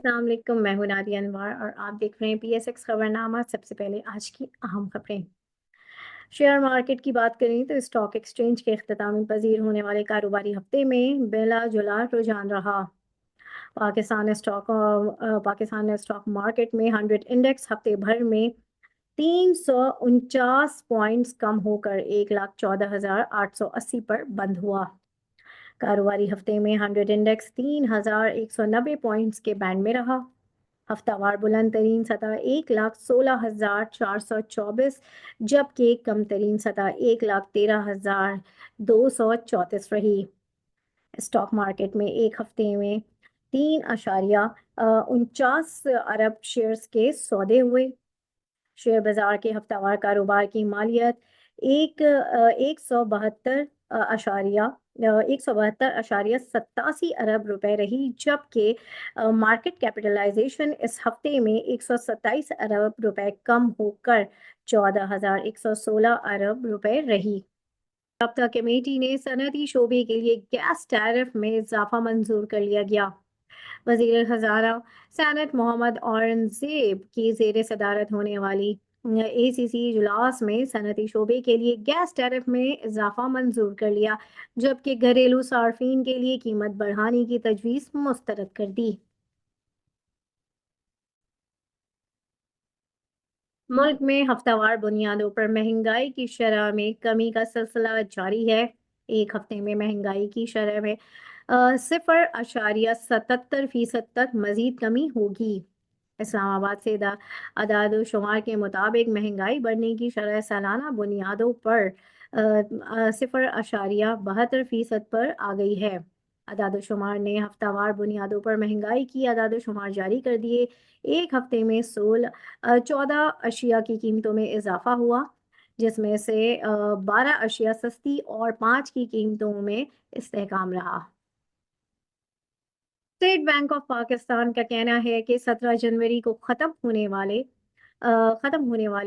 अस्सलाम वालेकुम, मैं हूं नादिया अनवर और आप देख रहे हैं पीएसएक्स खबरनामा। सबसे पहले आज की अहम खबरें। शेयर मार्केट की बात करें तो स्टॉक एक्सचेंज के इख्तितामी पजीर होने वाले कारोबारी हफ्ते में बेला जुला रुझान रहा। पाकिस्तान ने स्टॉक मार्केट में 100 इंडेक्स हफ्ते भर में 349 पॉइंट्स कम होकर 1,14,880 पर बंद हुआ। कारोबारी हफ्ते में 100 इंडेक्स 3,190 पॉइंट्स के बैंड में रहा। हफ्तावार बुलंद तरीन सतह 1,16,424, जबकि कम तरीन सतह 1,13,234 रही। स्टॉक मार्केट में एक हफ्ते में 3,49 अरब शेयर्स के सौदे हुए। शेयर बाजार के हफ्तावार कारोबार की मालियत एक सौ बहत्तर अशारिया 172.87 रुपए रही, जबकि मार्केट कैपिटलाइजेशन इस हफ्ते में 127 अरब रुपए कम होकर 14,116 अरब रुपए रही। रब्ता कमेटी ने सनअती शोबे के लिए गैस टैरिफ में इजाफा मंजूर कर लिया गया। वजीर खजाना सैनट मोहम्मद औरंगजेब की जेर सदारत होने वाली एसीसी इजलास में सनती शोबे के लिए गैस टैरिफ में इजाफा मंजूर कर लिया, जबकि घरेलू सार्फिन के लिए कीमत बढ़ाने की तजवीज़ मुस्तरद कर दी। मुल्क में हफ्तावार बुनियादों पर महंगाई की शरह में कमी का सिलसिला जारी है। एक हफ्ते में महंगाई की शरह में 0.77% तक मजीद कमी होगी। इस्लामाबाद से अदाद शुमार के मुताबिक महंगाई बढ़ने की शरह सालाना बुनियादों पर 0.72% पर आ गई है। अदाद शुमार ने हफ्तावार बुनियादों पर महंगाई की अदाद शुमार जारी कर दिए। एक हफ्ते में 14 अशिया की कीमतों में इजाफा हुआ, जिसमें से 12 अशिया सस्ती और 5 की कीमतों में इस्तेहकाम रहा। स्टेट बैंक ऑफ पाकिस्तान का कहना है कि 17 जनवरी को ख़त्म होने वाले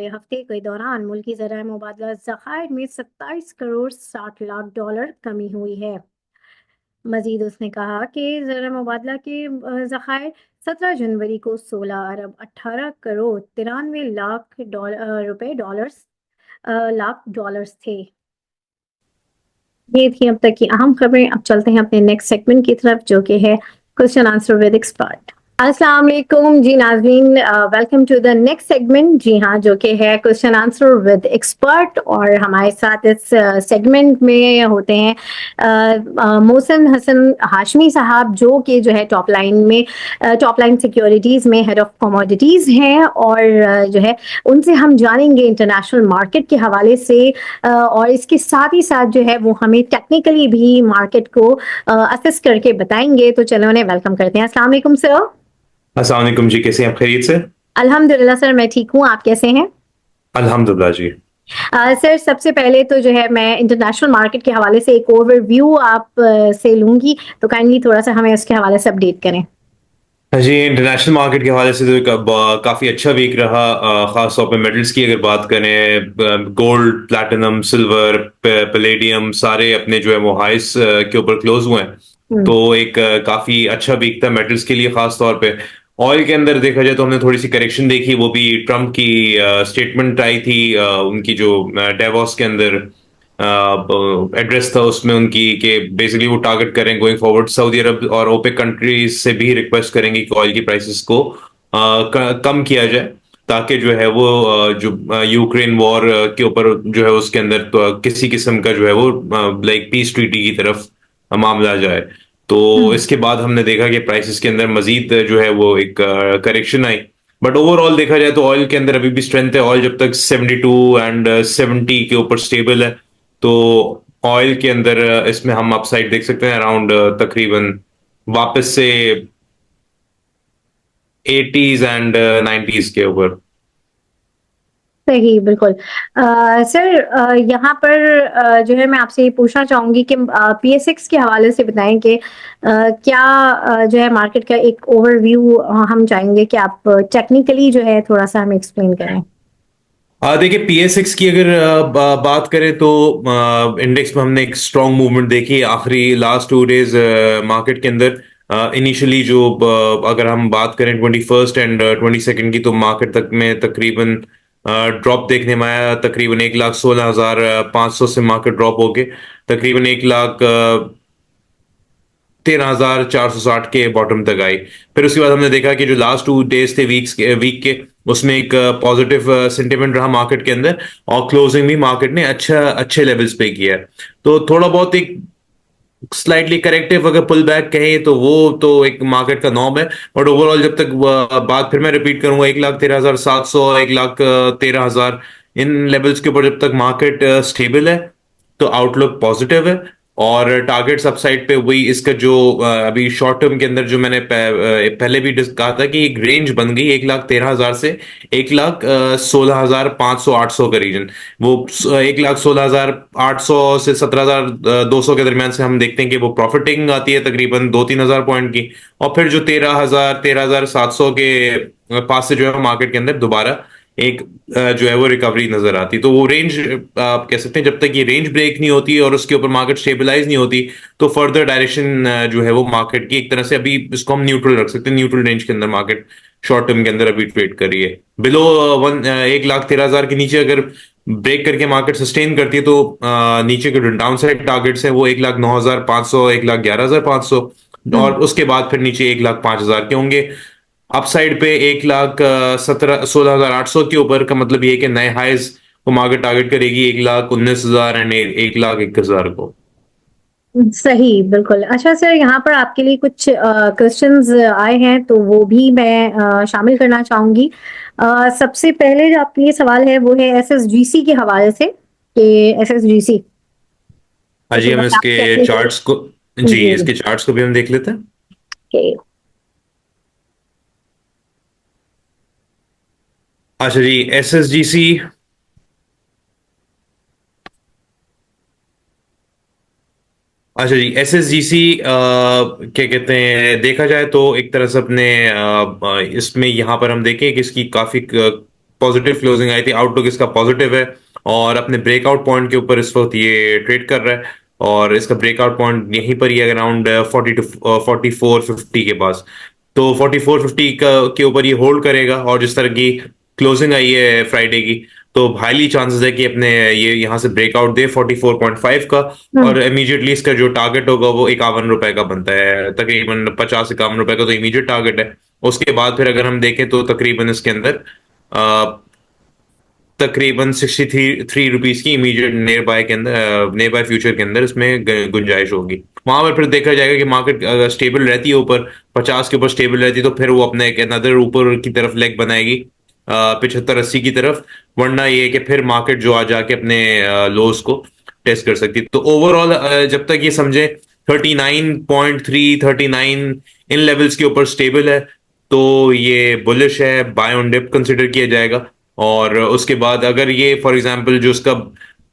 हफ्ते के दौरान मुल्की ज़राए मुबादला ज़खायर में 27 करोड़ 60 लाख डॉलर कमी हुई है। मजीद उसने कहा कि ज़रा मुबादला के ज़खायर 17 जनवरी को 16 अरब 18 करोड़ 93 लाख डॉलर्स थे। ये थी अब तक की अहम खबरें। अब चलते हैं अपने नेक्स्ट सेगमेंट की तरफ, जो कि है क्वेश्चन आंसर विद एक्सपर्ट। अस्सलाम वालेकुम जी नाज़रीन, welcome to the next segment. जी हाँ, जो कि है क्वेश्चन आंसर विद एक्सपर्ट। और हमारे साथ इस सेगमेंट में होते हैं मोहसिन हसन हाशमी साहब, जो कि जो है टॉप लाइन सिक्योरिटीज़ में हेड ऑफ कमोडिटीज़ हैं। और जो है उनसे हम जानेंगे इंटरनेशनल मार्केट के हवाले से, और इसके साथ ही साथ जो है वो हमें टेक्निकली भी मार्केट को असेस करके बताएंगे। तो चलो उन्हें वेलकम करते हैं। अस्सलाम वालेकुम सर। अस्सलाम वालेकुम जी, कैसे हैं आप? खैरियत से? अल्हम्दुलिल्लाह सर, मैं ठीक हूँ, आप कैसे हैं? अल्हम्दुलिल्लाह जी। सर, सबसे पहले तो जो है मैं इंटरनेशनल मार्केट के हवाले से एक ओवरव्यू आप से लूंगी, तो काइंडली थोड़ा सा हमें उसके हवाले से अपडेट करें। हाँ जी, इंटरनेशनल मार्केट के हवाले से तो काफ़ी अच्छा वीक रहा। ख़ास तौर पे मेटल्स की अगर बात करें, गोल्ड, प्लैटिनम, सिल्वर, पैलेडियम सारे अपने जो है वो हाइस के ऊपर क्लोज हुए हैं। हम्म। तो एक काफ़ी अच्छा वीक था मेटल्स के लिए। ख़ास तौर पे ऑयल के अंदर देखा जाए तो हमने थोड़ी सी करेक्शन देखी, वो भी ट्रम्प की स्टेटमेंट आई थी, उनकी जो डेवॉस के अंदर एड्रेस था उसमें उनकी, कि बेसिकली वो टारगेट करें गोइंग फॉरवर्ड सऊदी अरब और ओपेक कंट्रीज से भी रिक्वेस्ट करेंगे कि ऑयल की प्राइसेस को कम किया जाए, ताकि जो है वो जो यूक्रेन वॉर के ऊपर जो है उसके अंदर तो किसी किस्म का जो है वो लाइक पीस ट्रीटी की तरफ मामला जाए। तो हम्म। इसके बाद हमने देखा कि प्राइसेस के अंदर मजीद जो है वो एक करेक्शन आई। बट ओवरऑल देखा जाए तो ऑयल के अंदर अभी भी स्ट्रेंथ है। ऑयल जब तक 72 एंड 70 के ऊपर स्टेबल है, तो ऑयल के अंदर इसमें हम अपसाइड देख सकते हैं अराउंड तकरीबन वापस से 80s एंड 90s के ऊपर। सही, बिल्कुल। सर, यहाँ पर जो है मैं आपसे ये पूछना चाहूंगी कि पीएसएक्स के हवाले से बताएं कि क्या जो है मार्केट का एक ओवरव्यू हम चाहेंगे कि आप टेक्निकली जो है थोड़ा सा हमें एक्सप्लेन करें। देखिए, पीएसएक्स की अगर बात करें तो इंडेक्स में हमने एक स्ट्रॉन्ग मूवमेंट देखी आखिरी लास्ट 2 डेज मार्केट के अंदर। इनिशियली जो अगर हम बात करें 21st एंड 22nd की, तो मार्केट तक में तकरीबन ड्रॉप देखने में आया। तकरीबन 1,16,500 से मार्केट ड्रॉप होके तकरीबन 1,13,460 के बॉटम तक आई। फिर उसके बाद हमने देखा कि जो लास्ट 2 डेज थे, वीक के, उसमें एक पॉजिटिव सेंटिमेंट रहा मार्केट के अंदर, और क्लोजिंग भी मार्केट ने अच्छे लेवल्स पे किया है। तो थोड़ा बहुत एक स्लाइटली करेक्टिव अगर पुल बैक कहें तो वो तो एक मार्केट का नॉर्म है। बट ओवरऑल जब तक बात फिर मैं रिपीट करूंगा, 1,13,700, 1,13,000, इन लेवल्स के ऊपर जब तक मार्केट स्टेबल है तो आउटलुक पॉजिटिव है। और टारगेट्स अपसाइड पे वही इसका जो अभी शॉर्ट टर्म के अंदर जो मैंने पहले भी कहा था कि एक रेंज बन गई 1,13,000 से 1,16,500 800 का रीजन। वो 1,16,800 से 17,200 के दरमियान से हम देखते हैं कि वो प्रॉफिट टेकिंग आती है तकरीबन 2-3 हजार पॉइंट की। और फिर जो 13,700 के पास से जो है मार्केट के अंदर दोबारा एक जो है वो रिकवरी नजर आती। तो वो रेंज आप कह सकते हैं, जब तक ये रेंज ब्रेक नहीं होती और उसके ऊपर मार्केट स्टेबलाइज नहीं होती, तो फर्दर डायरेक्शन जो है वो मार्केट की एक तरह से अभी इसको हम न्यूट्रल रख सकते हैं। न्यूट्रल रेंज के अंदर मार्केट शॉर्ट टर्म के अंदर अभी ट्रेड कर रही है। बिलो 1,13,000 के नीचे अगर ब्रेक करके मार्केट सस्टेन करती है तो नीचे के जो डाउन साइड टारगेट्स हैं वो 1,09,500, 1,11,500, और उसके बाद फिर नीचे 1,05,000 के होंगे। अपसाइड पे 1,16,800 के ऊपर का मतलब ये है कि नए हाइज को मार्केट टारगेट करेगी 1,19,000 एंड 1,21,000 को। सही, बिल्कुल। अच्छा सर, यहाँ पर आपके लिए कुछ क्वेश्चंस आए हैं तो वो भी मैं शामिल करना चाहूंगी। सबसे पहले जो आपके लिए सवाल है वो है एसएसजीसी के हवाले से, कि एसएसजीसी हाँ जी, हम आप इसके कैसे। चार्ट्स को, जी जी। इसके चार्ट्स को भी हम देख लेते हैं। ओके। अच्छा जी, एसएसजीसी, अच्छा जी, एसएसजीसी क्या कहते हैं, देखा जाए तो एक तरह से अपने इसमें यहाँ पर हम देखें कि इसकी काफी पॉजिटिव क्लोजिंग आई थी। आउटलुक इसका पॉजिटिव है और अपने ब्रेकआउट पॉइंट के ऊपर इस वक्त ये ट्रेड कर रहा है। और इसका ब्रेकआउट पॉइंट यहीं पर ही है, अराउंड 4450 के पास। तो 4450 के ऊपर ये होल्ड करेगा, और जिस तरह की क्लोजिंग आई है फ्राइडे की, तो हाईली चांसेस है कि अपने ये यहाँ से ब्रेकआउट दे 44.5 का। हम्म। और इमीडिएटली इसका जो टारगेट होगा वो 51 रुपए का बनता है, तकरीबन 50-51 रुपए का तो इमीडिएट टारगेट है। उसके बाद फिर अगर हम देखें तो तकरीबन इसके अंदर तकरीबन 63 रुपीज की इमीडिएट नियर बाय के अंदर, नियर बाय फ्यूचर के अंदर इसमें गुंजाइश होगी। वहां पर फिर देखा जाएगा कि मार्केट अगर स्टेबल रहती है, ऊपर 50 के ऊपर स्टेबल रहती है, तो फिर वो अपने एक अनदर ऊपर की तरफ लेग बनाएगी 75-80 की तरफ। वरना ये है कि फिर मार्केट जो आ जाके अपने लोस को टेस्ट कर सकती है। तो ओवरऑल जब तक ये समझे 39.3, 39 इन लेवल्स के ऊपर स्टेबल है, तो ये बुलिश है, बाय ऑन डिप कंसिडर किया जाएगा। और उसके बाद अगर ये फॉर एग्जांपल जो उसका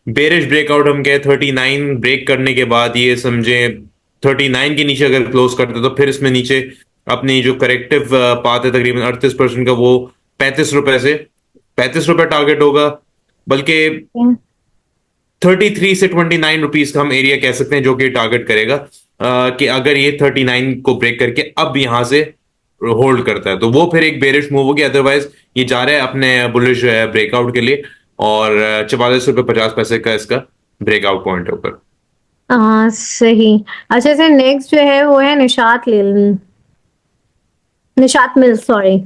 बेरिश ब्रेकआउट हम कहें 39 ब्रेक करने के बाद, ये समझे 39 के नीचे अगर क्लोज करते तो फिर इसमें नीचे अपनी जो करेक्टिव पाथ है तकरीबन 38% का, वो 35 रुपए से 35 रुपए टारगेट होगा। बल्कि 33 से 29 रुपीज का हम एरिया कह सकते हैं जो कि टारगेट करेगा, कि अगर ये 39 को ब्रेक करके अब यहां से होल्ड करता है तो वो फिर एक बेरिश मूव होगी। अदरवाइज ये जा रहा है अपने बुलिश ब्रेकआउट के लिए, और 44 रुपये 50 पैसे का इसका ब्रेकआउट पॉइंट है ऊपर। सही। अच्छा सर, नेक्स्ट जो है वो है निशात मिल, सॉरी।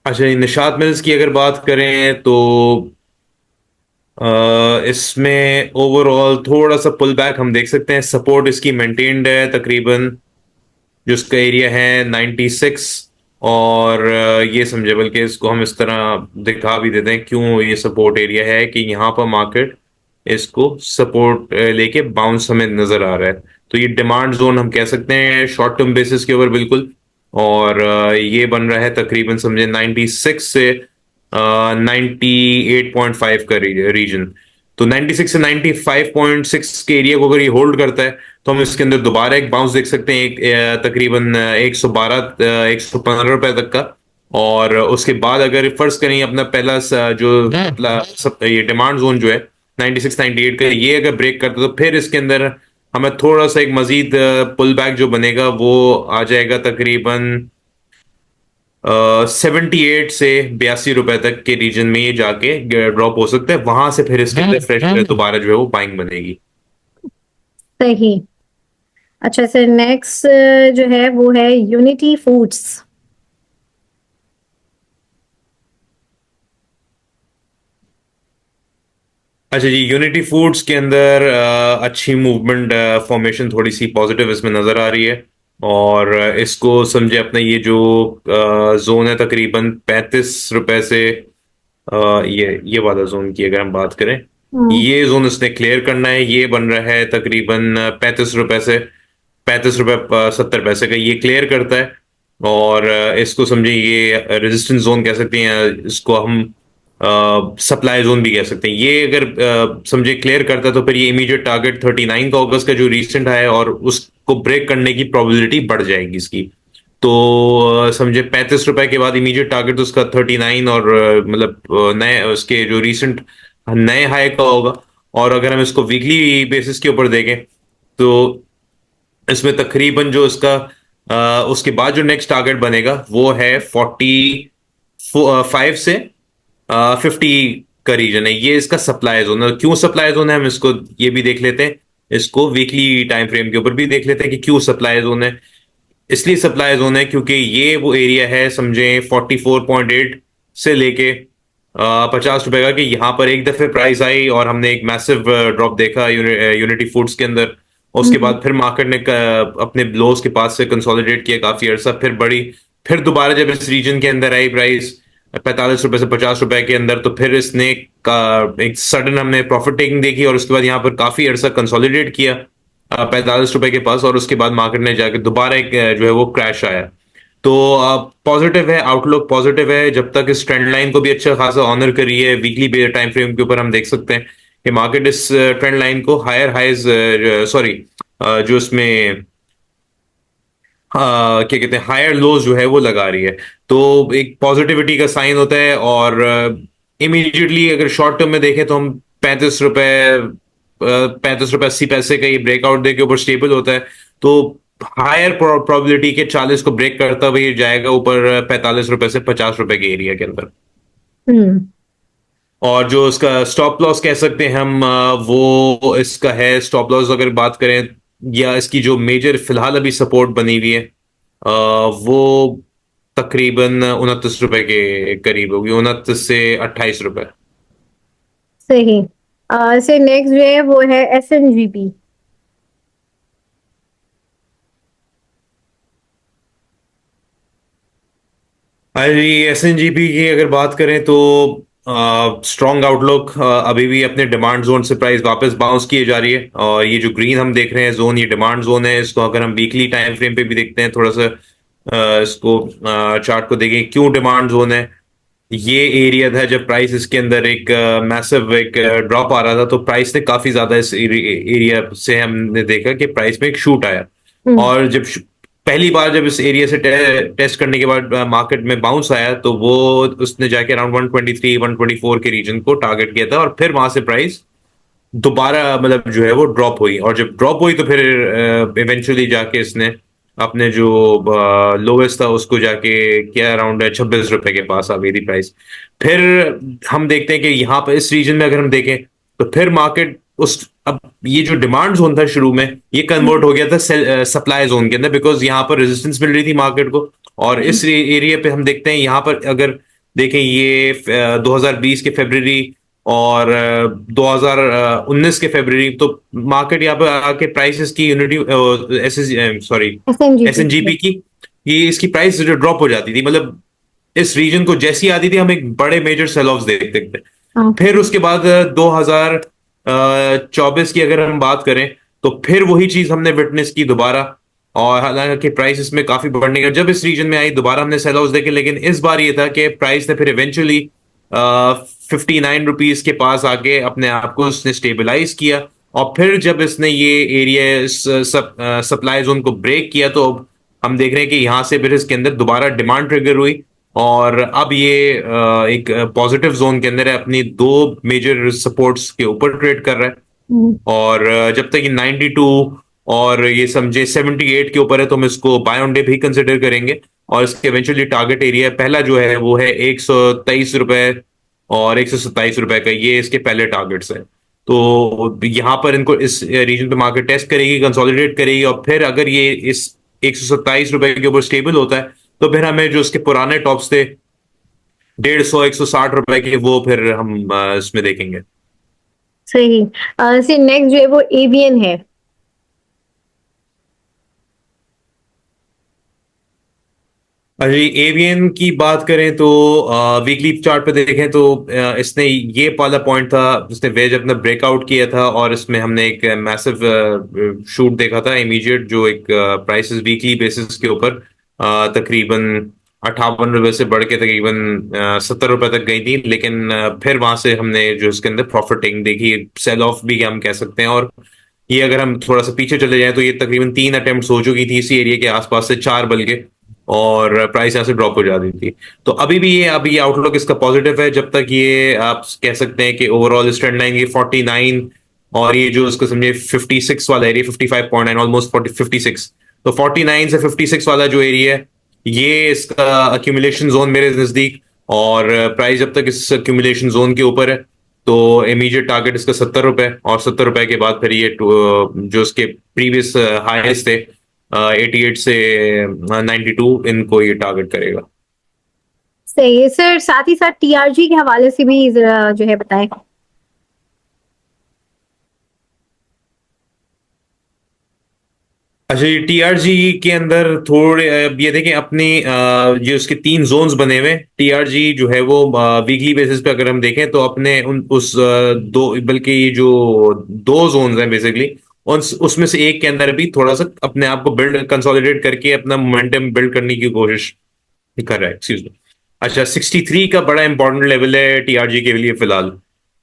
अच्छा, ये निशात मिल्स की अगर बात करें तो इसमें ओवरऑल थोड़ा सा पुल बैक हम देख सकते हैं। सपोर्ट इसकी मेंटेन्ड है तकरीबन, जो इसका एरिया है 96। और ये समझे, बल्कि इसको हम इस तरह दिखा भी देते हैं क्यों ये सपोर्ट एरिया है, कि यहाँ पर मार्केट इसको सपोर्ट लेके बाउंस हमें नजर आ रहा है। तो ये डिमांड जोन हम कह सकते हैं शॉर्ट टर्म बेसिस के ऊपर बिल्कुल। और ये बन रहा है तकरीबन समझे 96 से 98.5 का रीजन। तो 96 से 95.6 के एरिया को अगर ये होल्ड करता है तो हम इसके अंदर दोबारा एक बाउंस देख सकते हैं, एक तकरीबन 112 115 रुपए तक का। और उसके बाद अगर फर्ज करें अपना पहला जो ये डिमांड जोन जो है 96 98 का, ये अगर ब्रेक करता तो फिर इसके अंदर हमें थोड़ा सा एक मजीद पुल बैक जो बनेगा वो आ जाएगा तकरीबन 78 से 82 रुपए तक के रीजन में ये जाके ड्रॉप हो सकता है। वहां से फिर इसके अंदर फ्रेश दोबारा जो है वो बाइंग बनेगी। सही। अच्छा सर, नेक्स्ट जो है वो है यूनिटी फूड्स। अच्छा जी, यूनिटी फूड्स के अंदर अच्छी मूवमेंट, फॉर्मेशन थोड़ी सी पॉजिटिव इसमें नजर आ रही है। और इसको समझे अपने ये जो जोन है तकरीबन 35 रुपए से, ये वाला जोन की अगर हम बात करें, हम्म। ये जोन इसने क्लियर करना है। ये बन रहा है तकरीबन 35 रुपए से 35 रुपए 70 पैसे का, ये क्लियर करता है। और इसको समझे ये रेजिस्टेंस जोन कह सकते हैं, इसको हम सप्लाई जोन भी कह सकते हैं। ये अगर समझे क्लियर करता है तो फिर ये इमीडिएट टारगेट 39 का अगस्त का जो रिसेंट है और उसको ब्रेक करने की प्रोबेबिलिटी बढ़ जाएगी इसकी। तो समझे 35 रुपए के बाद इमीडिएट टारगेट उसका 39 और मतलब नए उसके जो रिसेंट नए हाई का होगा। और अगर हम इसको वीकली बेसिस के ऊपर देखें तो इसमें तकरीबन जो उसका उसके बाद जो नेक्स्ट टारगेट बनेगा वो है 45 से 50 का रीजन है। ये इसका सप्लाई जोन है। क्यों सप्लाई जोन है हम इसको ये भी देख लेते हैं, इसको वीकली टाइम फ्रेम के ऊपर भी देख लेते हैं कि क्यों सप्लाई जोन है। इसलिए सप्लाई जोन है क्योंकि ये वो एरिया है समझे 44.8 से लेके 50 रुपए का, कि यहाँ पर एक दफे प्राइस आई और हमने एक मैसिव ड्रॉप देखा यूनिटी फूड्स के अंदर। और उसके बाद फिर मार्केट ने अपने लोस के पास से कंसोलिडेट किया काफी अरसा, फिर बढ़ी। फिर दोबारा जब इस रीजन के अंदर आई प्राइस 45 रुपए से 50 रुपए के अंदर, तो फिर इसने एक सडन हमने प्रॉफिट टेकिंग देखी और उसके बाद यहाँ पर काफी अरसा कंसोलिडेट किया 45 रुपए के पास। और उसके बाद मार्केट ने जाके दोबारा एक जो है वो क्रैश आया। तो पॉजिटिव है, आउटलुक पॉजिटिव है जब तक इस ट्रेंड लाइन को भी अच्छा खासा ऑनर कर रही है। वीकली टाइम फ्रेम के ऊपर हम देख सकते हैं कि मार्केट इस ट्रेंड लाइन को हायर हाइज, सॉरी, जो इसमें क्या कहते हैं हायर लोज जो है वो लगा रही है। तो एक पॉजिटिविटी का साइन होता है। और इमीडिएटली अगर शॉर्ट टर्म में देखें तो हम 35 रुपए 80 पैसे का ये ब्रेकआउट दे के ऊपर स्टेबल होता है। तो हायर प्रोबेबिलिटी के 40 को ब्रेक करता हुआ ये जाएगा ऊपर 45 रुपए से 50 रुपए के एरिया के अंदर। हम्म। और जो इसका स्टॉप लॉस कह सकते हैं हम, वो इसका है स्टॉप लॉस अगर बात करें, या इसकी जो मेजर फिलहाल अभी सपोर्ट बनी हुई है वो तकरीबन 29 रुपए के करीब होगी, 29 से 28 रुपए। सही। सर नेक्स्ट जो है वो है SNGP। अरे SNGP की अगर बात करें तो स्ट्रॉन्ग आउटलुक, अभी भी अपने डिमांड जोन से प्राइस वापस बाउंस किए जा रही है। और ये जो ग्रीन हम देख रहे हैं जोन, ये डिमांड जोन है। इसको अगर हम वीकली टाइम फ्रेम पे भी देखते हैं थोड़ा सा, इसको चार्ट को देखें क्यों डिमांड जोन है। ये एरिया था जब प्राइस इसके अंदर एक मैसिव एक ड्रॉप आ रहा था, तो प्राइस ने काफी ज्यादा इस एरिया से हमने देखा कि प्राइस में एक शूट आया। हम्म। और जब पहली बार जब इस एरिया से टेस्ट करने के बाद मार्केट में बाउंस आया, तो वो उसने जाके अराउंड 123 124 के रीजन को टारगेट किया था। और फिर वहां से प्राइस दोबारा मतलब जो है वो ड्रॉप हुई। और जब ड्रॉप हुई तो फिर इवेंचुअली जाके इसने अपने जो लोवेस्ट था उसको जाके किया, अराउंड 26 रुपए के पास आ गई थी प्राइस। फिर हम देखते हैं कि यहाँ पर इस रीजन में अगर हम देखें तो फिर मार्केट उस अब ये जो डिमांड जोन था शुरू में, ये कन्वर्ट हो गया था सप्लाई जोन के अंदर, बिकॉज यहाँ पर रेजिस्टेंस मिल रही थी मार्केट को। और इस एरिया पे हम देखते हैं यहाँ पर अगर देखें ये 2020 के फरवरी और 2019 के फरवरी, तो मार्केट यहाँ पे आके प्राइसेस की यूनिटी सॉरी SNGP। SNGP की ये इसकी प्राइस ड्रॉप हो जाती थी। मतलब इस रीजन को जैसी आती थी हम एक बड़े मेजर सेल ऑफ देखते थे। फिर उसके बाद 2024 की अगर हम बात करें तो फिर वही चीज हमने विटनेस की दोबारा। और हालांकि प्राइस इसमें काफी बढ़ने का जब इस रीजन में आई दोबारा हमने सेल ऑफ देखे, लेकिन इस बार ये था कि प्राइस ने फिर इवेंचुअली 59 रुपीज के पास आके अपने आप को उसने स्टेबलाइज किया। और फिर जब इसने ये एरिया सप्लाई जोन को ब्रेक किया, तो हम देख रहे हैं कि यहां से फिर इसके अंदर दोबारा डिमांड ट्रिगर हुई और अब ये एक पॉजिटिव जोन के अंदर है, अपनी दो मेजर सपोर्ट्स के ऊपर ट्रेड कर रहा है। हम्म। और जब तक ये 92 और ये समझे 78 के ऊपर है तो हम इसको बाय ऑन डिप ही कंसिडर करेंगे। और इसके इवेंचुअली टारगेट एरिया पहला जो है वो है 123 रुपए और 127 रुपए का, ये इसके पहले टारगेट्स है। तो यहाँ पर इनको इस रीजन पे मार्केट टेस्ट करेगी, कंसोलिडेट करेगी, और फिर अगर ये इस 127 रुपए के ऊपर स्टेबल होता है तो फिर हमें जो उसके पुराने टॉप्स थे 150 160 रुपए के, वो फिर हम इसमें देखेंगे। सही। नेक्स्ट जो है वो एवीएन है। अरे एवियन की बात करें तो वीकली चार्ट पे देखें तो इसने ये वाला पॉइंट था, इसने वेज अपना ब्रेकआउट किया था और इसमें हमने एक मैसिव शूट देखा था इमीडिएट, जो एक प्राइसेस वीकली बेसिस के ऊपर तकरीबन 58 रुपए से बढ़ के तकरीबन 70 रुपए तक गई थी। लेकिन फिर वहां से हमने जो इसके अंदर प्रॉफिटिंग देखी, सेल ऑफ भी हम कह सकते हैं। और ये अगर हम थोड़ा सा पीछे चले जाएं तो ये तकरीबन 3 अटेम्प्ट हो चुकी थी इसी एरिया के आसपास से, 4 बल्कि, और प्राइस यहाँ से ड्रॉप हो जाती थी। तो अभी भी ये अभी आउटलुक इसका पॉजिटिव है जब तक ये आप कह सकते हैं कि ओवरऑल इस ट्रेंड लाइन ये 49 और ये जो इसको समझे 56 वाला एरिया 55.9 ऑलमोस्ट 56, तो 49 से 56 वाला जो एरिया है ये इसका अक्यूमुलेशन जोन मेरे नजदीक। और प्राइस जब तक इस अक्यूमुलेशन जोन के ऊपर है तो इमीडिएट टारगेट इसका 70 रुपए, और 70 रुपए के बाद फिर ये जो इसके प्रीवियस हाईएस्ट थे 88 से 92, इनको ये टारगेट करेगा। सही है सर, साथ ही साथ टीआरजी के हवाले से भी जरा जो है बताएं। अच्छा, ये टीआरजी के अंदर थोड़े ये देखें अपनी जो उसके 3 जोन्स बने हुए, टीआरजी जो है वो वीकली बेसिस पे अगर हम देखें तो अपने उन उस दो, बल्कि ये जो 2 जोन्स हैं बेसिकली, उन उसमें से एक के अंदर भी थोड़ा सा अपने आप को बिल्ड कंसोलिडेट करके अपना मोमेंटम बिल्ड करने की कोशिश कर रहा है। Excuse me. अच्छा, 63 का बड़ा इंपॉर्टेंट लेवल है टीआरजी के लिए फिलहाल।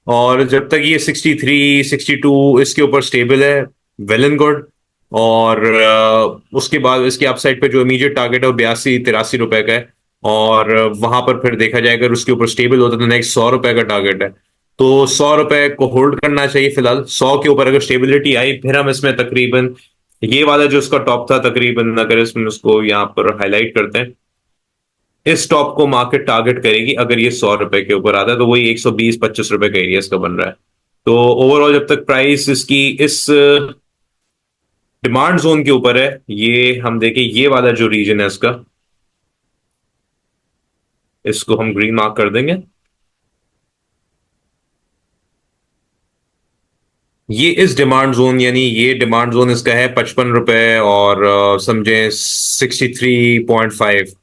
और जब तक ये 63 62 इसके ऊपर स्टेबल है, वेल एंड गुड। और उसके बाद इसके अपसाइड पे जो इमीडिएट टारगेट है वो 82 83 रुपए का है। और वहां पर फिर देखा जाए अगर उसके ऊपर स्टेबल होता है तो नेक्स्ट 100 रुपए का टारगेट है। तो 100 रुपए को होल्ड करना चाहिए फिलहाल। 100 के ऊपर अगर स्टेबिलिटी आई फिर हम इसमें तकरीबन ये वाला जो उसका टॉप था, तकरीबन अगर इसमें उसको यहाँ पर हाईलाइट करते हैं, इस टॉप को मार्केट टारगेट करेगी अगर ये 100 रुपए के ऊपर आता है, तो वही 120 25 रुपए का एरिया इसका बन रहा है। तो ओवरऑल जब तक प्राइस इसकी इस डिमांड जोन के ऊपर है, ये हम देखें ये वाला जो रीजन है इसका, इसको हम ग्रीन मार्क कर देंगे। ये इस डिमांड जोन, यानी ये डिमांड जोन इसका है 55 रुपए और समझे 63.5,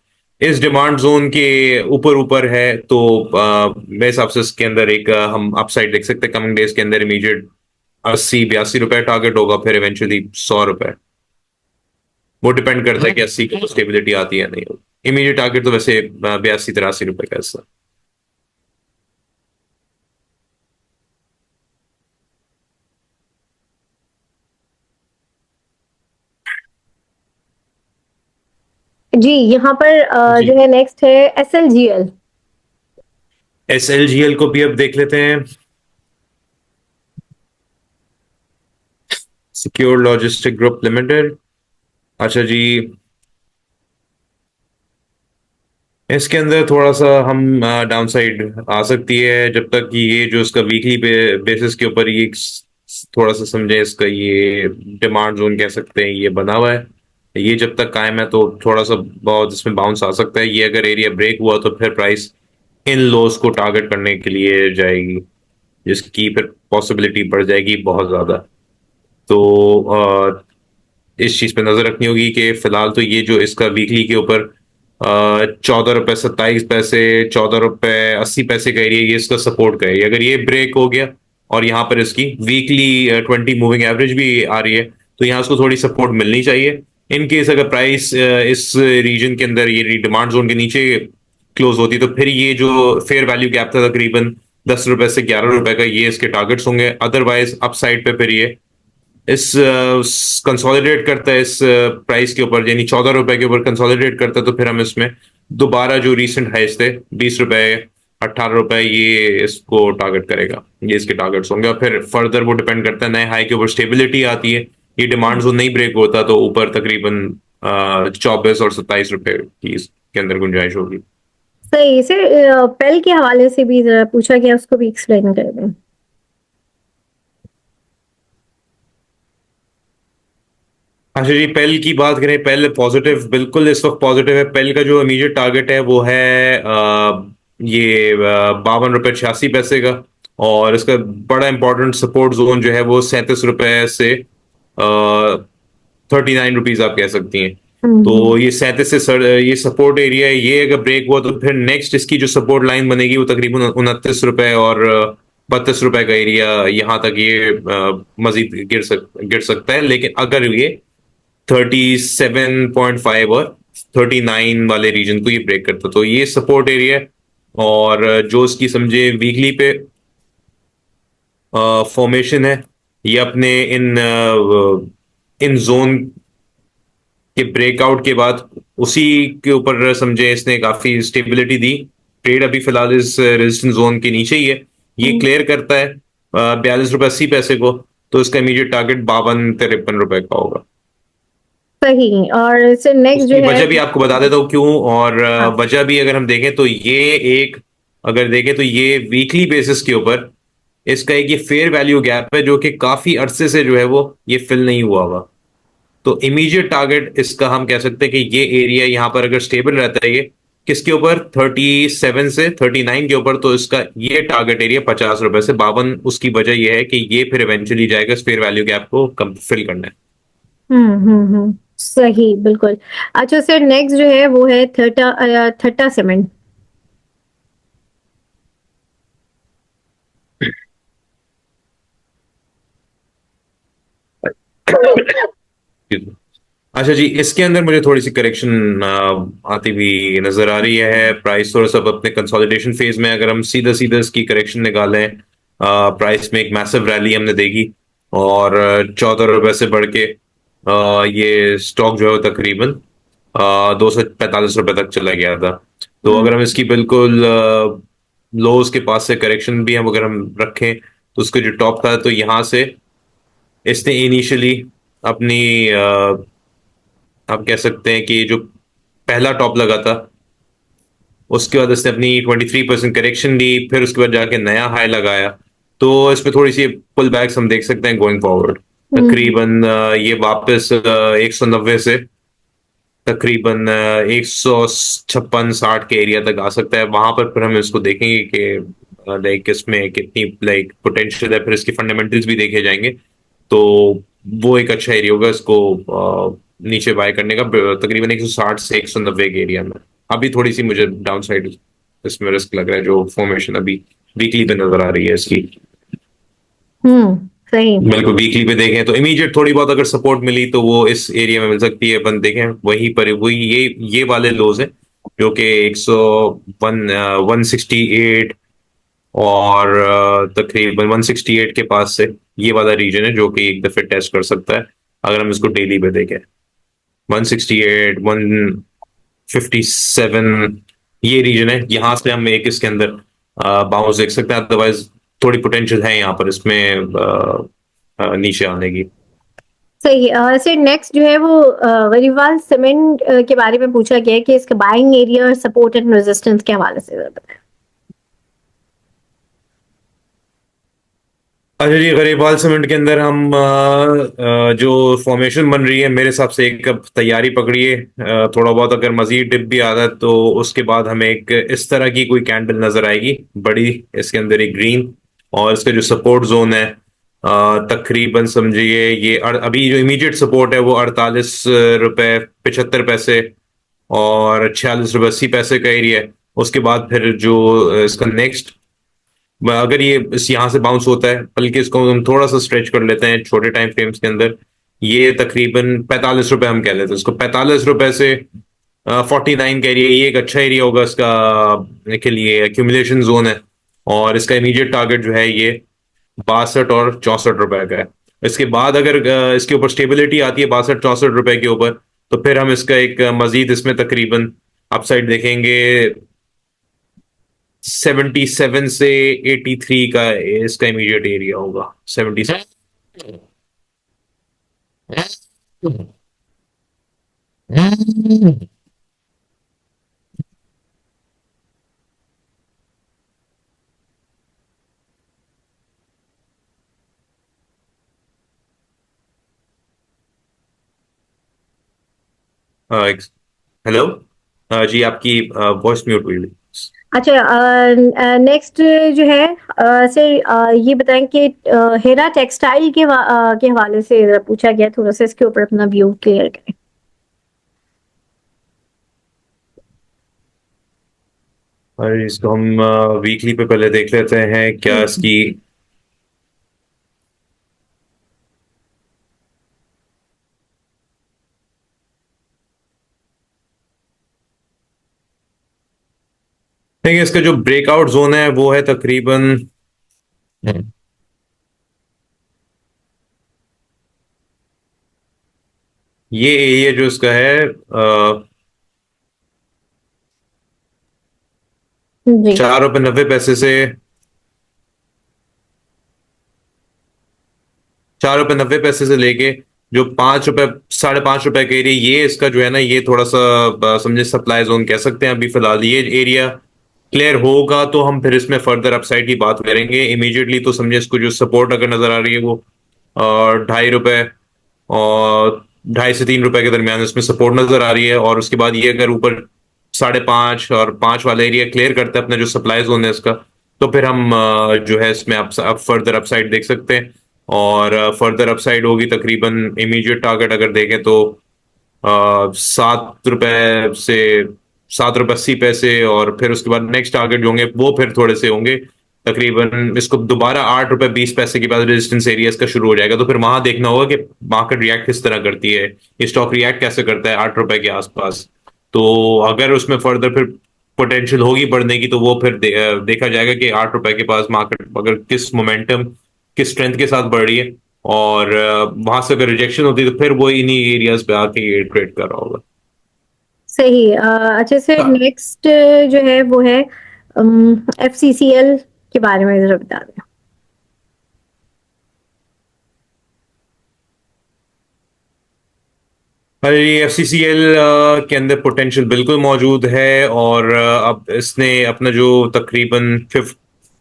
इस डिमांड जोन के ऊपर ऊपर है। तो मेरे हिसाब से इसके अंदर एक हम अपसाइड देख सकते हैं कमिंग डेज के अंदर। इमीडिएट 80 82 रुपए टारगेट होगा, फिर इवेंचुअली 100 रुपए। वो डिपेंड करता है कि 80 की स्टेबिलिटी आती है नहीं। इमीडिएट टारगेट तो वैसे 82 83 रुपए का ऐसा। जी यहाँ पर जी, जो है नेक्स्ट है एसएलजीएल। एसएलजीएल को भी अब देख लेते हैं। Secure logistic group limited. अच्छा जी, इसके अंदर थोड़ा सा हम डाउन साइड आ सकती है जब तक कि ये जो इसका वीकली बेसिस के ऊपर ये थोड़ा सा समझे इसका ये डिमांड जोन कह सकते हैं ये बना हुआ है। ये जब तक कायम है तो थोड़ा सा बहुत इसमें बाउंस आ सकता है। ये अगर एरिया ब्रेक हुआ तो फिर प्राइस इन लोस को टारगेट करने के लिए जाएगी, जिसकी फिर पॉसिबिलिटी बढ़ जाएगी बहुत ज्यादा। तो इस चीज पे नजर रखनी होगी कि फिलहाल तो ये जो इसका वीकली के ऊपर 14 रुपए 27 पैसे, 14 रुपए 80 पैसे का एरिया ये इसका सपोर्ट का है। अगर ये ब्रेक हो गया और यहाँ पर इसकी वीकली 20 मूविंग एवरेज भी आ रही है तो यहाँ उसको थोड़ी सपोर्ट मिलनी चाहिए। इन केस अगर प्राइस इस रीजन के अंदर ये डिमांड जोन के नीचे क्लोज होती तो फिर ये जो फेयर वैल्यू गैप था तकरीबन 10 रुपए से 11 रुपए का, ये इसके टारगेट्स होंगे। अदरवाइज अपसाइड पे फिर ये इस कंसोलिडेट करता है इस प्राइस के ऊपर, यानी 14 रुपए के ऊपर कंसोलिडेट करता है तो फिर हम इसमें दोबारा जो रीसेंट हाइस थे 20 रुपए, 18 रुपए, ये इसको टारगेट करेगा, ये इसके टारगेट्स होंगे। और फिर फर्दर वो डिपेंड करता है नए हाई के ऊपर स्टेबिलिटी आती है, ये डिमांड जोन नहीं ब्रेक होता तो ऊपर तकरीबन 24 और 27 रुपए की इसके अंदर गुंजाइश होगी। सही से पेल के हवाले से भी जरा पूछा गया, उसको भी एक्सप्लेन कर दें। अच्छा जी, पेल की बात करें, पेल पॉजिटिव, बिल्कुल इस वक्त पॉजिटिव है। पेल का जो इमीडिएट टारगेट है वो है ये 52 रुपए 86 पैसे का। और इसका बड़ा इंपॉर्टेंट सपोर्ट जोन जो है वो 37 रुपए से 39 रुपीज आप कह सकती हैं। तो हम्म। ये 37 से ये सपोर्ट एरिया है, ये अगर ब्रेक हुआ तो फिर नेक्स्ट इसकी जो सपोर्ट लाइन बनेगी वो तकरीबन 29 रुपए और 32 रुपए का एरिया, यहाँ तक ये मजीद गिर सकता है। लेकिन अगर ये 37.5 और 39 वाले रीजन को ये ब्रेक करता तो ये सपोर्ट एरिया है। और जो इसकी समझे वीकली पे फॉर्मेशन है, ये अपने इन जोन के ब्रेकआउट के बाद उसी के ऊपर समझे इसने काफी स्टेबिलिटी दी। ट्रेड अभी फिलहाल इस रेजिस्टेंस जोन के नीचे ही है, ये क्लियर करता है 42 रुपए 80 पैसे को, तो इसका इमीडिएट टारगेट 52 53 रुपए का होगा। सही। और सर नेक्स्ट जो उसकी है। वजह भी आपको बता देता हूँ क्यों। और हाँ। वजह भी अगर हम देखें तो ये एक, अगर देखें तो ये वीकली बेसिस के ऊपर इसका एक ये फेयर वैल्यू गैप है जो कि काफी अरसे से जो है वो ये फिल नहीं हुआ हुआ। तो इमीडिएट टारगेट इसका हम कह सकते हैं कि ये एरिया यहाँ पर अगर स्टेबल रहता है, ये किसके ऊपर 37 से 39 के ऊपर, तो इसका ये टारगेट एरिया 50 रुपए से 52, उसकी वजह ये है कि ये फिर इवेंचुअली जाएगा फेयर वैल्यू गैप को फिल करना है। सही, बिल्कुल। अच्छा सर नेक्स्ट जो है वो है थट्टा सीमेंट। अच्छा जी, इसके अंदर मुझे थोड़ी सी करेक्शन आती हुई नजर आ रही है। प्राइस थोड़ा सा अपने कंसोलिडेशन फेज में, अगर हम सीधा सीधा इसकी करेक्शन निकालें, प्राइस में एक मैसिव रैली हमने देखी और 14 रुपए से बढ़ के ये स्टॉक जो है वो तकरीबन 245 रुपए तक चला गया था। तो अगर हम इसकी बिल्कुल लोज के पास से करेक्शन भी हम अगर हम रखें तो उसका जो टॉप था, तो यहाँ से इसने इनिशियली अपनी आप कह सकते हैं कि जो पहला टॉप लगा था उसके बाद इसने अपनी 23% करेक्शन ली, फिर उसके बाद जाके नया हाई लगाया। तो इसमें थोड़ी सी पुल बैक्स हम देख सकते हैं गोइंग फॉरवर्ड। तकरीबन ये वापस 190 से तकरीबन 156 60 के एरिया तक आ सकता है। वहां पर फिर हम इसको देखेंगे कि लाइक इसमें कितनी लाइक पोटेंशियल है, फिर इसके फंडामेंटल्स भी देखे जाएंगे। तो वो एक अच्छा एरिया होगा इसको नीचे बाय करने का, तकरीबन 160 से 190 के एरिया में। अभी थोड़ी सी मुझे डाउन साइड इसमें रिस्क लग रहा है, जो फॉर्मेशन अभी वीकली पे नजर आ रही है इसकी। सही। बिल्कुल, वीकली पे देखें तो इमीडिएट थोड़ी बहुत अगर सपोर्ट मिली तो वो इस एरिया में मिल सकती है। अपन देखें वहीं पर वही ये वाले लोज हैं जो कि 168 और तकरीबन 168 के पास से ये वाला रीजन है जो कि एक दफे टेस्ट कर सकता है अगर हम इसको डेली पे देखें। 168 157 ये रीजन है, यहाँ से हम एक इसके अंदर बाउंस देख सकते हैं। अदरवाइज थोड़ी पोटेंशियल है यहाँ पर इसमें नीचे आने की। सही। सर नेक्स्ट जो है वो वरीवाल सीमेंट के बारे में पूछा गया है कि इसका बाइंग एरिया और सपोर्ट एंड रेजिस्टेंस के हवाले से बताएं। अच्छा जी, गरीबाल सीमेंट के अंदर हम जो फॉर्मेशन बन रही है मेरे हिसाब से एक अब तैयारी पकड़िए। थोड़ा बहुत अगर मजीद डिप भी आता है तो उसके बाद हमें एक इस तरह की कोई कैंडल नजर आएगी बड़ी, इसके अंदर एक ग्रीन। और इसका जो सपोर्ट जोन है तकरीबन समझिए ये अभी जो इमीडिएट सपोर्ट है वो 48 रुपए 75 पैसे और 46 रुपए 80 पैसे का एरिया है। उसके बाद फिर जो इसका नेक्स्ट, अगर ये इस यहाँ से बाउंस होता है, बल्कि इसको हम थोड़ा सा स्ट्रेच कर लेते हैं छोटे टाइम फ्रेम्स के अंदर, ये तकरीबन 45 रुपए हम कह लेते हैं इसको, 45 रुपए से 49 का एरिया, ये एक अच्छा एरिया होगा इसका के लिए, एक्यूमुलेशन जोन है। और इसका इमीडिएट टारगेट जो है ये 62 और 64 रुपए का है। इसके बाद अगर इसके ऊपर स्टेबिलिटी आती है 62 64 रुपए के ऊपर, तो फिर हम इसका एक मजीद इसमें तकरीबन अपसाइड देखेंगे 77 से 83 का इसका इमीडिएट एरिया होगा। 77। हेलो। जी आपकी वॉइस म्यूट हुई। अच्छा, नेक्स्ट जो है सर, ये बताएं कि हेरा टेक्सटाइल के हवाले से पूछा गया, थोड़ा सा इसके ऊपर अपना व्यू क्लियर करें। और इसको हम वीकली पे पहले देख लेते हैं क्या इसकी। देखिए इसका जो ब्रेकआउट जोन है वो है तकरीबन ये एरिया जो इसका है जी। 4 रुपये 90 पैसे से 4 रुपये 90 पैसे से लेके जो 5 रुपए 5.5 रुपए का एरिया, ये इसका जो है ना, ये थोड़ा सा समझे सप्लाई जोन कह सकते हैं। अभी फिलहाल ये एरिया क्लियर होगा तो हम फिर इसमें फर्दर अपसाइड की बात करेंगे। इमीडिएटली तो समझे इसको जो सपोर्ट अगर नजर आ रही है वो 2.5 रुपए और 2.5 से 3 रुपए के दरमियान इसमें सपोर्ट नजर आ रही है। और उसके बाद ये अगर ऊपर 5.5 और 5 वाला एरिया क्लियर करता है अपना जो सप्लाई जोन है इसका, तो फिर हम जो है इसमें अब फर्दर अपसाइड देख सकते हैं। और फर्दर अपसाइड होगी तकरीबन इमीडिएट टारगेट अगर देखें तो 7 रुपए से 7 रुपए 80 पैसे। और फिर उसके बाद नेक्स्ट टारगेट जो होंगे वो फिर थोड़े से होंगे तकरीबन, इसको दोबारा 8 रुपए 20 पैसे के बाद रेजिस्टेंस एरिया इसका शुरू हो जाएगा। तो फिर वहां देखना होगा कि मार्केट रिएक्ट किस तरह करती है, ये स्टॉक रिएक्ट कैसे करता है 8 रुपए के आसपास। तो अगर उसमें फर्दर फिर पोटेंशियल होगी बढ़ने की तो वो फिर देखा जाएगा कि 8 रुपए के पास मार्केट अगर किस मोमेंटम किस स्ट्रेंथ के साथ बढ़ रही है। और वहां से अगर रिजेक्शन होती है तो फिर वो इन्हीं एरियाज पे आके ये ट्रेड कर रहा होगा। सही। अच्छा सर, नेक्स्ट जो है वो है FCCL के बारे में जरा बता दें। अरे FCCL के अंदर पोटेंशियल बिल्कुल मौजूद है। और अब इसने अपना जो तकरीबन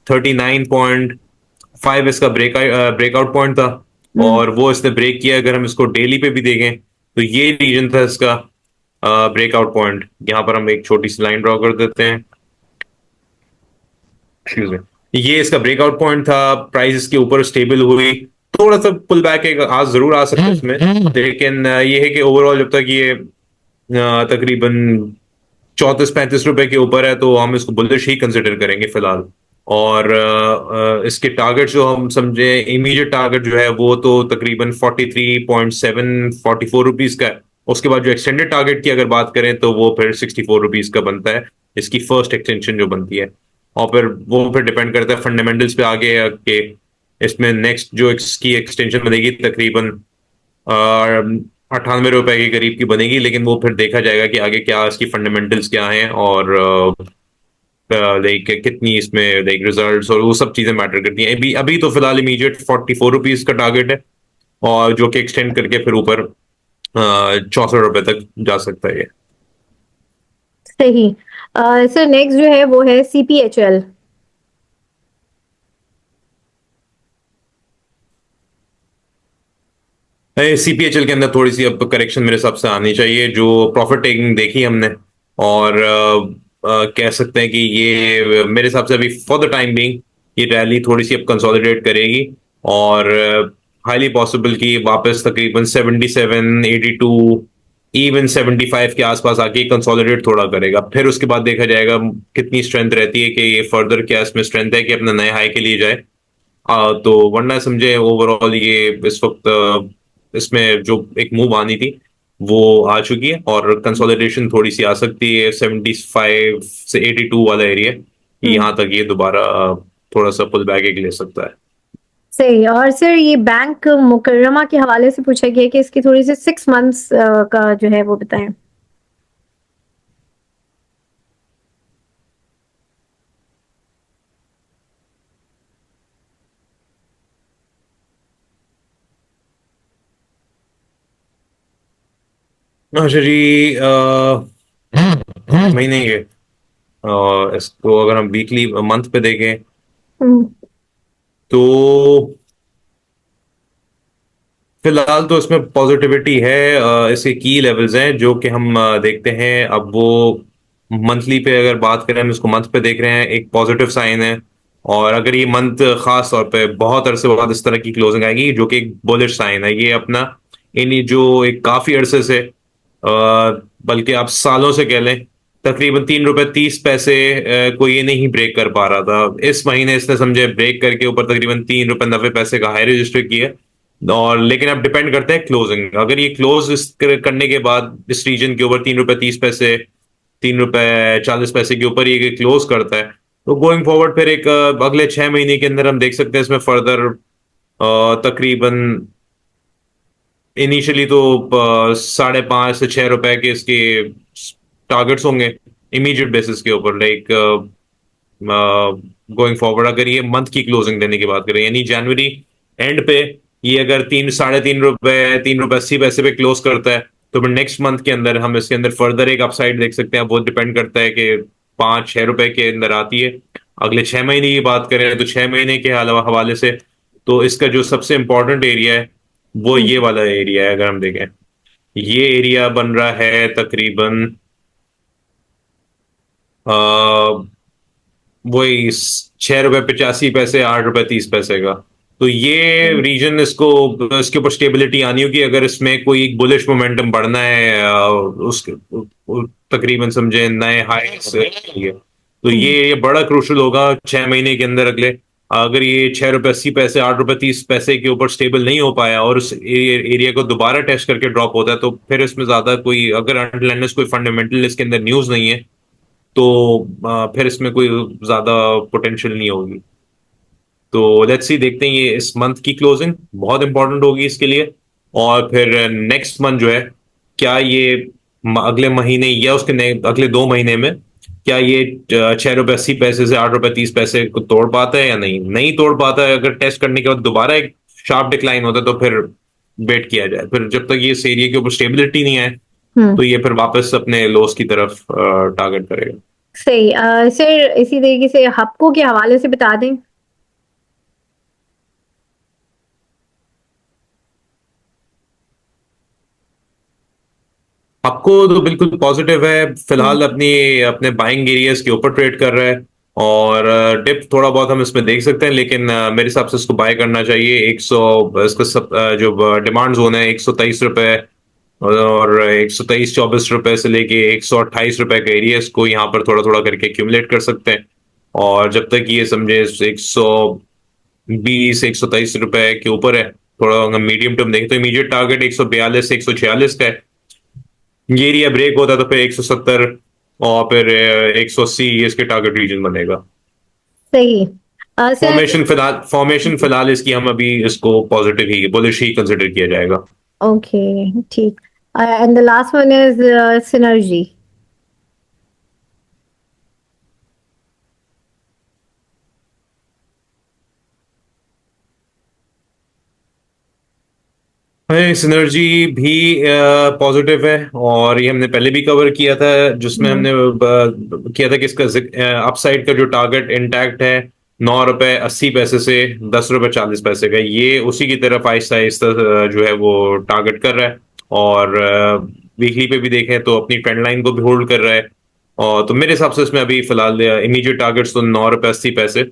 39.5 इसका ब्रेकआउट पॉइंट था और वो इसने ब्रेक किया। अगर हम इसको डेली पे भी देखें तो ये रीजन था इसका ब्रेकआउट पॉइंट। यहाँ पर हम एक छोटी सी लाइन ड्रॉ कर देते हैं। एक्सक्यूज मी, ये इसका ब्रेकआउट पॉइंट था। प्राइस इसके ऊपर स्टेबल हुई, थोड़ा सा पुल बैक एक आज जरूर आ सकता है इसमें, लेकिन ये है कि ओवरऑल जब तक ये तकरीबन 34-35 रुपए के ऊपर है तो हम इसको बुलिश ही कंसिडर करेंगे फिलहाल। और इसके टारगेट जो हम समझे, इमीडिएट टारगेट जो है वो तो तकरीबन 43.744 रुपीज का है। उसके बाद जो एक्सटेंडेड टारगेट की अगर बात करें तो वो फिर 64 रुपीज का बनता है, इसकी फर्स्ट एक्सटेंशन जो बनती है। और फिर वो फिर डिपेंड करता है फंडामेंटल्स पे आगे कि इसमें नेक्स्ट जो इसकी एक्सटेंशन बनेगी तकरीबन 98 रुपए के करीब की बनेगी। लेकिन वो फिर देखा जाएगा कि आगे क्या इसकी फंडामेंटल्स क्या हैं और लाइक कितनी इसमें लाइक रिजल्ट्स और वो सब चीजें मैटर करती हैं। अभी अभी तो फिलहाल इमीडिएट 44 रुपीज का टारगेट है और जो कि एक्सटेंड करके फिर ऊपर 64 रुपए तक जा सकता है ये। सही। सर, नेक्स्ट जो है वो है CPHL। CPHL के अंदर थोड़ी सी अब करेक्शन मेरे हिसाब से आनी चाहिए। जो प्रॉफिट टेकिंग देखी हमने और कह सकते हैं कि ये मेरे हिसाब से अभी फॉर द टाइम बीइंग ये रैली थोड़ी सी अब कंसोलिडेट करेगी और हाईली पॉसिबल कि वापस तकरीबन 77 82 इवन 75 के आसपास आके कंसोलिडेट थोड़ा करेगा। फिर उसके बाद देखा जाएगा कितनी स्ट्रेंथ रहती है कि ये फर्दर क्या इसमें स्ट्रेंथ है कि अपने नए हाई के लिए जाए। तो वरना समझे ओवरऑल ये इस वक्त इसमें जो एक मूव आनी थी वो आ चुकी है और कंसोलिडेशन थोड़ी सी आ सकती है 75 से 82 वाला एरिया, यहाँ तक ये दोबारा थोड़ा सा पुल बैक एक ले सकता है। सही। और सर, ये बैंक मुकर्रमा के हवाले से पूछा गया कि इसकी थोड़ी सी 6 मंथ्स का जो है वो बताएं। अच्छा जी, महीने के इसको अगर हम वीकली मंथ पे देखें हम्म। तो फिलहाल तो इसमें पॉजिटिविटी है। इसके की लेवल्स हैं जो कि हम देखते हैं। अब वो मंथली पे अगर बात करें, हम इसको मंथ पे देख रहे हैं, एक पॉजिटिव साइन है। और अगर ये मंथ खास तौर पे बहुत अरसे बाद इस तरह की क्लोजिंग आएगी जो कि एक बुलिश साइन है, ये अपना इन जो एक काफी अरसे से बल्कि आप सालों से कह लें, तकरीबन 3 रुपए 30 पैसे को ये नहीं ब्रेक कर पा रहा था। इस महीने इसने समझे ब्रेक करके ऊपर तकरीबन 3 रुपए 90 पैसे का हाई रजिस्टर किया। और लेकिन अब डिपेंड करता है क्लोजिंग। अगर ये क्लोज करने के बाद इस रीजन के ऊपर 3 रुपए 30 पैसे, 3 रुपए 40 पैसे के ऊपर ये क्लोज करता है, तो गोइंग फॉरवर्ड फिर एक अगले 6 महीने के अंदर हम देख सकते हैं इसमें फर्दर तकरीबन इनिशियली तो 5.5 से 6 रुपए के इसके टारगेट्स होंगे इमीडिएट बेसिस के ऊपर। लाइक गोइंग फॉरवर्ड अगर ये मंथ की क्लोजिंग देने की बात करें, यानी जनवरी एंड पे ये अगर 3 साढ़े 3 रुपए 3 रुपए 80 पैसे पे क्लोज करता है, तो फिर नेक्स्ट मंथ के अंदर हम इसके अंदर फर्दर एक अपसाइड देख सकते हैं। बहुत डिपेंड करता है कि 5 6 रुपए के अंदर आती है। अगले 6 महीने की बात करें तो 6 महीने के हवाले से तो इसका जो सबसे इंपॉर्टेंट एरिया है वो हम्म। ये वाला एरिया है। अगर हम देखें, ये एरिया बन रहा है तकरीबन वही 6 रुपए 85 पैसे 8 रुपए 30 पैसे का। तो ये हम्म। रीजन इसको इसके ऊपर स्टेबिलिटी आनी होगी अगर इसमें कोई बुलिश मोमेंटम बढ़ना है। उसके तकरीबन समझे नए हाई से तो हम्म। ये बड़ा क्रूशल होगा 6 महीने के अंदर। अगले अगर ये 6 रुपए 80 पैसे 8 रुपए 30 पैसे के ऊपर स्टेबल नहीं हो पाया और उस एरिया को दोबारा टेस्ट करके ड्रॉप होता है, तो फिर इसमें ज्यादा कोई अगर अनलेस कोई फंडामेंटल इसके अंदर न्यूज नहीं है, तो फिर इसमें कोई ज्यादा पोटेंशियल नहीं होगी। तो लेट्स सी, देखते हैं ये इस मंथ की क्लोजिंग बहुत इंपॉर्टेंट होगी इसके लिए। और फिर नेक्स्ट मंथ जो है, क्या ये अगले महीने या उसके अगले 2 महीने में क्या ये 6 रुपए 80 पैसे से 8 रुपए 30 पैसे को तोड़ पाता है या नहीं नहीं तोड़ पाता है। अगर टेस्ट करने के बाद दोबारा एक शार्प डिक्लाइन होता है तो फिर वेट किया जाए। फिर जब तक ये इस एरिया के ऊपर स्टेबिलिटी नहीं आए, हम्म। तो ये फिर वापस अपने लोस की तरफ टारगेट करेगा। सही। सर इसी तरीके से हप्को के हवाले से बता दें। आपको तो बिल्कुल पॉजिटिव है। हम्म। फिलहाल अपनी अपने बाइंग एरियाज के ऊपर ट्रेड कर रहा है। और डिप थोड़ा बहुत हम इसमें देख सकते हैं, लेकिन मेरे हिसाब से इसको बाय करना चाहिए। 100 इसका जो डिमांड जोन है 123 रुपए और 123 24 रुपए से लेके 128 रुपए का एरिया, इसको यहाँ पर थोड़ा थोड़ा करके एक्यूमुलेट कर सकते हैं। और जब तक ये समझे 120 123 रुपए के ऊपर है, थोड़ा अगर मीडियम टर्म देखें तो इमीडिएट टारगेट 142 से 146 का है। ये एरिया ब्रेक होता है तो फिर 170 और फिर 180 ये इसके टारगेट रीजन बनेगा। सही। सर। फॉर्मेशन फिलहाल इसकी हम अभी इसको पॉजिटिव ही बुलिश ही कंसिडर किया जाएगा। ओके। ठीक। And the last one is synergy. Synergy भी पॉजिटिव है और ये हमने पहले भी कवर किया था, जिसमें हम्म। हमने किया था कि इसका अपसाइड का जो टारगेट इंटैक्ट है 9 रुपए 80 पैसे से 10 रुपए 40 पैसे का, ये उसी की तरफ आहिस्ता आहिस्ता जो है वो टारगेट कर रहा है। और वीकली पे भी देखें तो अपनी ट्रेंड लाइन को भी होल्ड कर रहा है। और तो मेरे हिसाब से इसमें अभी फिलहाल इमीडिएट टारगेट्स तो 9 रुपए 80 पैसे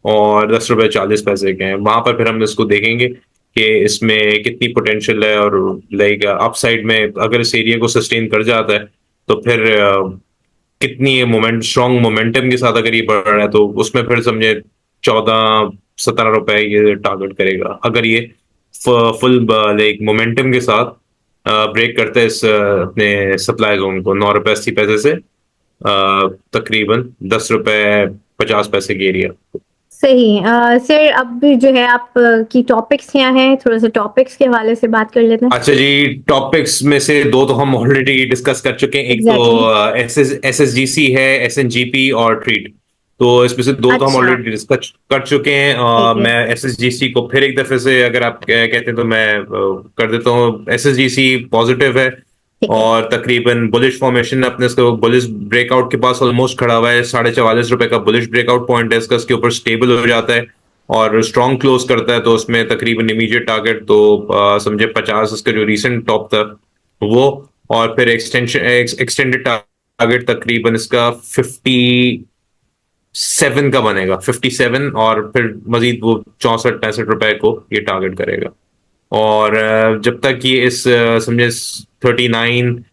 और 10 रुपए 40 पैसे के हैं। वहां पर फिर हम इसको देखेंगे कि इसमें कितनी पोटेंशियल है। और लाइक अपसाइड में अगर इस एरिया को सस्टेन कर जाता है तो फिर कितनी ये स्ट्रॉन्ग मोमेंटम के साथ अगर ये बढ़ रहा है तो उसमें फिर समझे 14 17 रुपए ये टारगेट करेगा। अगर ये फुल लाइक मोमेंटम के साथ ब्रेक करता है इस अपने सप्लाई जोन को 9 रुपए 80 पैसे से तकरीबन 10 रुपए 50 पैसे की एरिया। सही। सर अब जो है आप की टॉपिक्स क्या हैं, थोड़ा सा टॉपिक्स के हवाले से बात कर लेते हैं। अच्छा जी, टॉपिक्स में से दो तो हम ऑलरेडी डिस्कस कर चुके हैं। एक तो एग्जैक्टली। एस एस जी सी है, SNGP और ट्रीट। तो इसमें से दो तो हम अच्छा। ऑलरेडी डिस्कस कर चुके हैं। ठीक है। मैं SSGC को फिर एक दफे से अगर आप कहते हैं तो मैं कर देता हूँ। SSGC पॉजिटिव है। ठीक है। और तकरीबन बुलिश फॉर्मेशन अपने इसको बुलिश ब्रेकआउट के पास ऑलमोस्ट खड़ा हुआ है। ₹44.5 का बुलिश ब्रेकआउट पॉइंट है इसका, इसके ऊपर स्टेबल हो जाता है और स्ट्रॉन्ग क्लोज करता है तो उसमें तकरीबन इमीडिएट टारगेट तो समझे 50 इसका जो रीसेंट टॉप था वो, और फिर एक्सटेंडेड टारगेट तकरीबन इसका 57 का बनेगा, 57, और फिर मजीद वो 64-65 रुपए को ये टारगेट करेगा। और जब तक ये इस समझे 39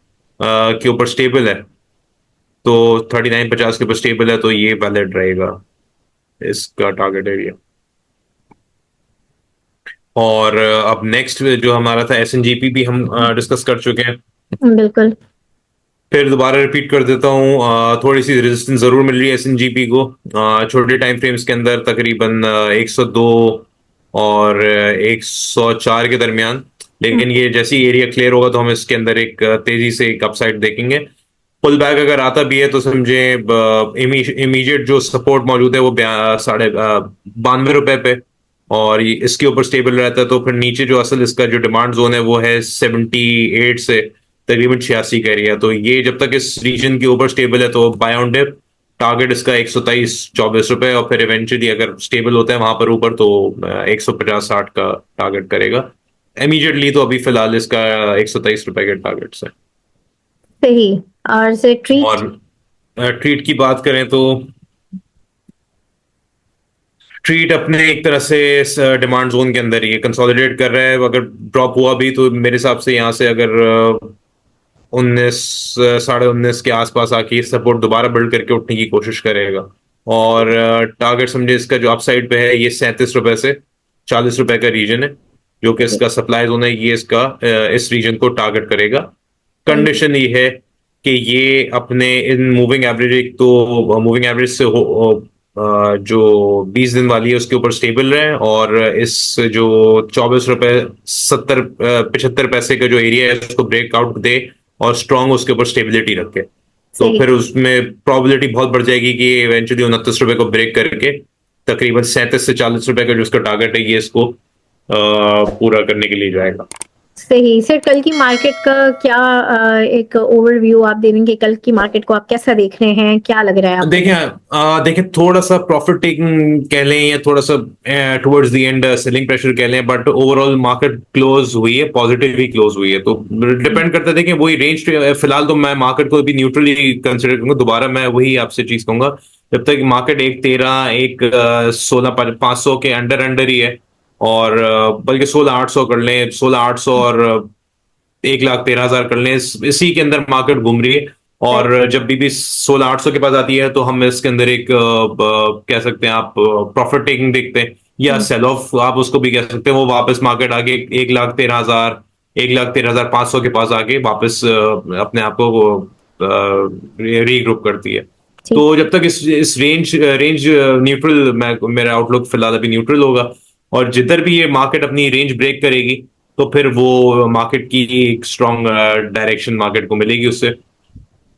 के ऊपर स्टेबल है, तो 39.50 के ऊपर स्टेबल है तो ये वैलिड रहेगा इसका टारगेट एरिया। और अब नेक्स्ट जो हमारा था SNGP भी हम डिस्कस कर चुके हैं। बिल्कुल। फिर दोबारा रिपीट कर देता हूँ, थोड़ी सी रेजिस्टेंस जरूर मिल रही है SNGP को छोटे टाइम फ्रेम्स के अंदर, तकरीबन 102 और 104 के दरमियान। लेकिन ये जैसे ही एरिया क्लियर होगा तो हम इसके अंदर एक तेजी से एक अपसाइड देखेंगे। पुल बैक अगर आता भी है तो समझे इमीडिएट जो सपोर्ट मौजूद है वो 92 रुपए पे, और इसके ऊपर स्टेबल रहता है तो फिर नीचे जो असल इसका जो डिमांड जोन है वो है 78 से तकरीबन 86 का एरिया। तो ये जब तक इस रीजन के ऊपर स्टेबल है तो बाय ऑन डिप टारगेट इसका 123-24 रुपए, और फिर इवेंचुअली अगर स्टेबल होता है वहां पर ऊपर तो 150-60 का टारगेट करेगा। इमीडिएटली तो अभी फिलहाल इसका 123 रुपए के टारगेट्स है। सही। और से ट्रीट। और ट्रीट की बात करें तो ट्रीट अपने एक तरह से इस डिमांड जोन के अंदर ही कंसोलिडेट कर रहा है। अगर ड्रॉप हुआ भी तो मेरे हिसाब से यहाँ से अगर 19, -19.5 के आसपास आके सपोर्ट दोबारा बिल्ड करके उठने की कोशिश करेगा। और टारगेट समझे इसका जो अपसाइड पे है ये 37 रुपए से 40 रुपए का रीजन है, जो कि इसका सप्लाई जोन है। ये इसका इस रीजन को टारगेट करेगा। कंडीशन ये है कि ये अपने इन मूविंग एवरेज, एक तो मूविंग एवरेज से जो 20 दिन वाली है उसके ऊपर स्टेबल रहे, और इस जो 24 रुपए 75 पैसे का जो एरिया है उसको ब्रेकआउट दे और स्ट्रॉन्ग उसके ऊपर स्टेबिलिटी रखे, तो सही। फिर उसमें प्रोबेबिलिटी बहुत बढ़ जाएगी कि इवेंचुअली 29 रुपए को ब्रेक करके तकरीबन 37 से 40 रुपए का जो उसका टारगेट है ये इसको पूरा करने के लिए जाएगा। सही सर, कल की मार्केट का क्या एक ओवरव्यू आप दे देंगे? कल की मार्केट को आप कैसा देख रहे हैं, क्या लग रहा है आपको? देखें थोड़ा सा प्रॉफिट टेकिंग कह लें या थोड़ा सा towards the end selling pressure कह लें, बट ओवरऑल मार्केट क्लोज हुई है, पॉजिटिव ही क्लोज हुई है। तो डिपेंड करता है, देखें वही रेंज। फिलहाल तो मैं मार्केट को भी न्यूट्रली कंसिडर करूंगा। दोबारा मैं वही आपसे चीज कहूंगा, जब तक मार्केट 1.13 1.16 के अंडर ही है, और बल्कि 16,800 कर लें, 16,800 और 1,13,000 कर लें, इसी के अंदर मार्केट घूम रही है। और जब भी 16,800 के पास आती है तो हम इसके अंदर एक कह सकते हैं आप प्रॉफिट टेकिंग देखते हैं, या सेल ऑफ आप उसको भी कह सकते हैं। वो वापस मार्केट आगे 1,13,000 1,13,500 के पास आके वापस अपने आप को रीग्रुप करती है। ठीक। तो जब तक इस रेंज न्यूट्रल, मेरा आउटलुक फिलहाल अभी न्यूट्रल होगा, और जिधर भी ये मार्केट अपनी रेंज ब्रेक करेगी तो फिर वो मार्केट की एक स्ट्रॉन्ग डायरेक्शन मार्केट को मिलेगी उससे।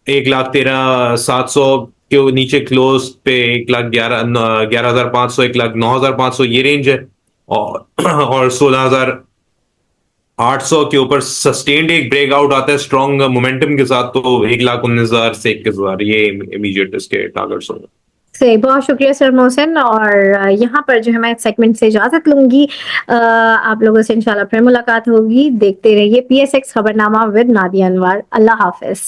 1,13,700 के नीचे क्लोज पे 1,11,500 1,09,500 ये रेंज है, और 16,800 के ऊपर सस्टेन्ड एक ब्रेकआउट आता है स्ट्रॉन्ग मोमेंटम के साथ, तो 1,19,000 से 21,000 ये इमीडिएट इसके टारगेट्स होंगे। सही, बहुत शुक्रिया सर मोहसिन। और यहाँ पर जो है मैं सेगमेंट से इजाजत लूंगी। आप लोगों से इंशाल्लाह फिर मुलाकात होगी। देखते रहिए PSX खबरनामा विद नादिया अनवर। अल्लाह हाफिज।